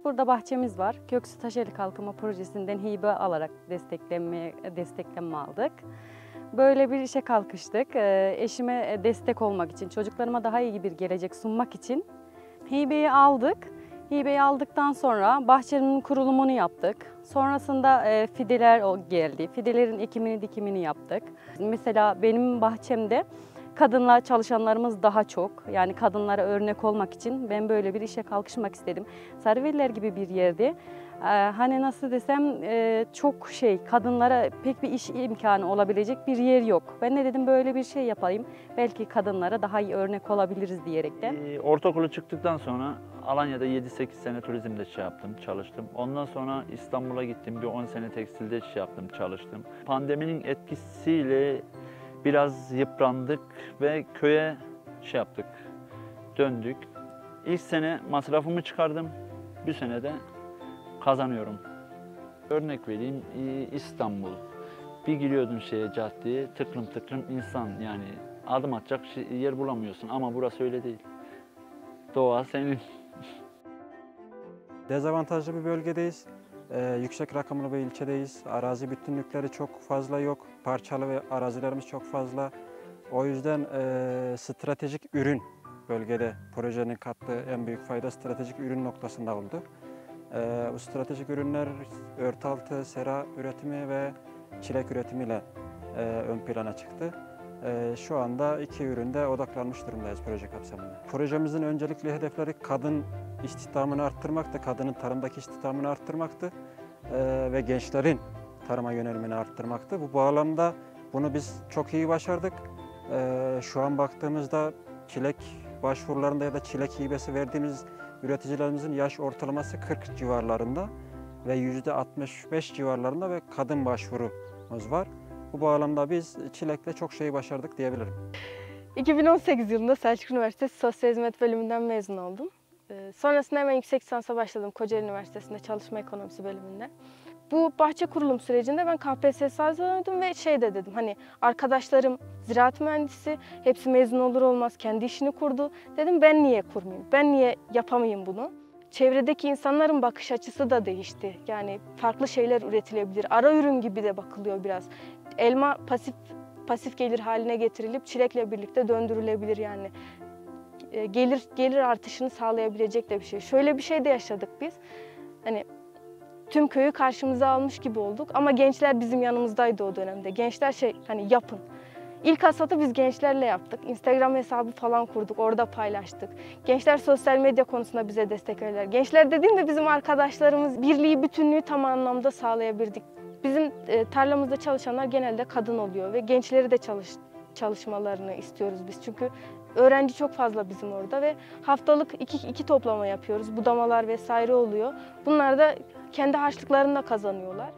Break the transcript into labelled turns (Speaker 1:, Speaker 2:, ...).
Speaker 1: burada bahçemiz var. Göksu Taşeli Kalkınma Projesi'nden hibe alarak desteklenme aldık. Böyle bir işe kalkıştık. Eşime destek olmak için, çocuklarıma daha iyi bir gelecek sunmak için hibeyi aldık. Hibeyi aldıktan sonra bahçenin kurulumunu yaptık. Sonrasında fideler geldi. Fidelerin ekimini, dikimini yaptık. Mesela benim bahçemde kadınla çalışanlarımız daha çok. Yani kadınlara örnek olmak için ben böyle bir işe kalkışmak istedim. Sarıveliler gibi bir yerde hani nasıl desem çok kadınlara pek bir iş imkanı olabilecek bir yer yok. Ben de dedim böyle bir şey yapayım. Belki kadınlara daha iyi örnek olabiliriz diyerekten.
Speaker 2: Ortaokulu çıktıktan sonra Alanya'da 7-8 sene turizmde çalıştım. Ondan sonra İstanbul'a gittim. Bir 10 sene tekstilde çalıştım. Pandeminin etkisiyle biraz yıprandık ve köye döndük. İlk sene masrafımı çıkardım. Bir sene de kazanıyorum. Örnek vereyim, İstanbul. Bir giriyordun caddeye, tıklım tıklım insan, yani adım atacak yer bulamıyorsun ama burası öyle değil. Doğa senin.
Speaker 3: Dezavantajlı bir bölgedeyiz. Yüksek rakımlı bir ilçedeyiz. Arazi bütünlükleri çok fazla yok. Parçalı ve arazilerimiz çok fazla. O yüzden stratejik ürün bölgede projenin kattığı en büyük fayda stratejik ürün noktasında oldu. Bu stratejik ürünler örtü altı, sera üretimi ve çilek üretimiyle ön plana çıktı. Şu anda 2 üründe odaklanmış durumdayız proje kapsamında. Projemizin öncelikli hedefleri kadın istihdamını arttırmaktı, kadının tarımdaki istihdamını arttırmaktı ve gençlerin tarıma yönelimini arttırmaktı. Bu bağlamda bunu biz çok iyi başardık. Şu an baktığımızda çilek başvurularında ya da çilek hibesi verdiğimiz üreticilerimizin yaş ortalaması 40 civarlarında ve %65 civarlarında ve kadın başvurumuz var. Bu bağlamda biz çilekle çok şeyi başardık diyebilirim.
Speaker 4: 2018 yılında Selçuk Üniversitesi Sosyal Hizmet Bölümünden mezun oldum. Sonrasında hemen yüksek lisansa başladım Kocaeli Üniversitesi'nde Çalışma Ekonomisi bölümünde. Bu bahçe kurulum sürecinde ben KPSS hazırladım ve dedim hani arkadaşlarım ziraat mühendisi, hepsi mezun olur olmaz kendi işini kurdu. Dedim ben niye kurmayayım, ben niye yapamayayım bunu? Çevredeki insanların bakış açısı da değişti. Yani farklı şeyler üretilebilir. Ara ürün gibi de bakılıyor biraz. Elma pasif gelir haline getirilip çilekle birlikte döndürülebilir yani. Gelir artışını sağlayabilecek de bir şey. Şöyle bir şey de yaşadık biz. Hani tüm köyü karşımıza almış gibi olduk ama gençler bizim yanımızdaydı o dönemde. Gençler hani yapın. İlk hasatı biz gençlerle yaptık. Instagram hesabı falan kurduk, orada paylaştık. Gençler sosyal medya konusunda bize destek verdiler. Gençler dediğimde bizim arkadaşlarımız birliği, bütünlüğü tam anlamda sağlayabildik. Bizim tarlamızda çalışanlar genelde kadın oluyor ve gençleri de çalışmalarını istiyoruz biz. Çünkü öğrenci çok fazla bizim orada ve haftalık iki toplama yapıyoruz. Budamalar vesaire oluyor. Bunlar da kendi harçlıklarını da kazanıyorlar.